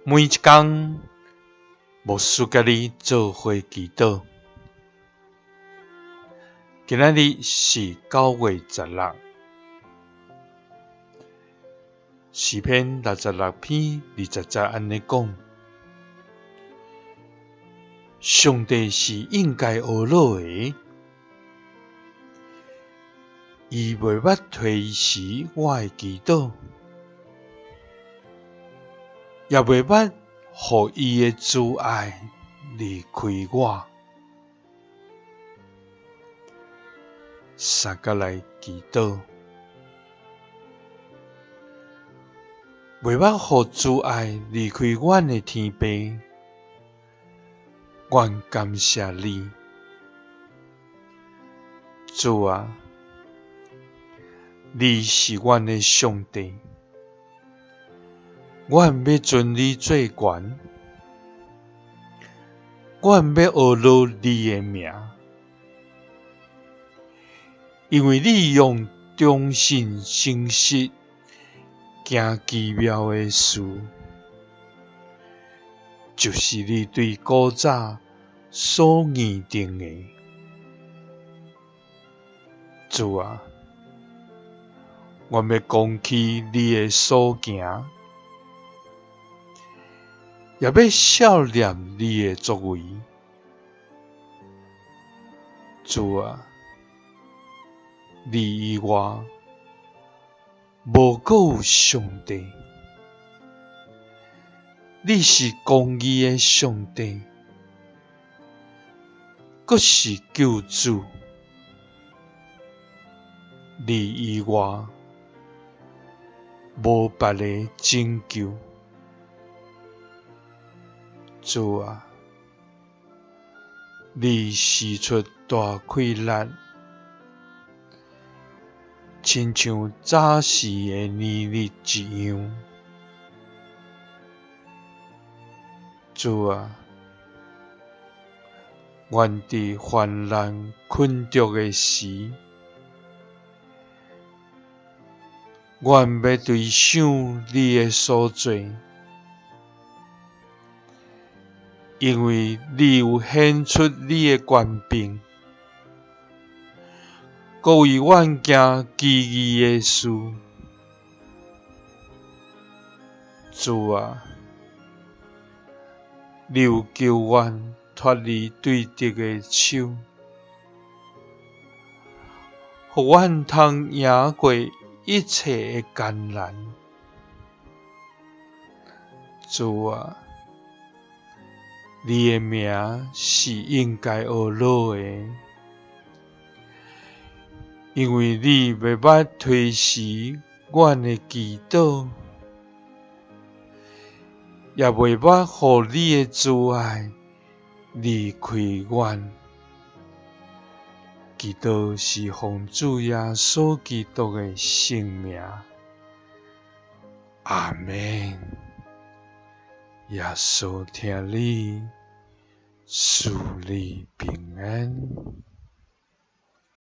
每一天，牧师甲你做伙祈祷。今仔日是9月16，诗篇66篇20节安尼讲：上帝是应该学老的，伊袂捌推辞我的祈祷，也袂捌互伊的慈爱离开我。三甲来祈祷，袂捌互慈爱离开阮的天父，阮感谢你，主啊，你是阮的上帝，阮要尊你做权，阮要学老你的名。因为你用忠信诚实行奇妙的事，就是你对古早所拟定的。主啊，我要讲起你的所行，也要笑念你的作为。主啊，你以外无搁有上帝，你是公义的上帝，搁是救主，你以外无别个拯救。主啊，你施出大困难，亲像早时的年日一样。主啊，阮伫患难困顿的时，阮要回想你的所做，因为你有显出你的权柄，搁为阮行奇异的事。主啊，你有救阮脱离对敌的手，互阮通赢过一切的艰难。主啊，你的名是应该学老的，因为你袂捌推辞阮的祈祷，也袂捌互你的慈爱离开阮。祈祷是奉主耶稣基督的圣名，阿们。耶稣听你，赐你平安。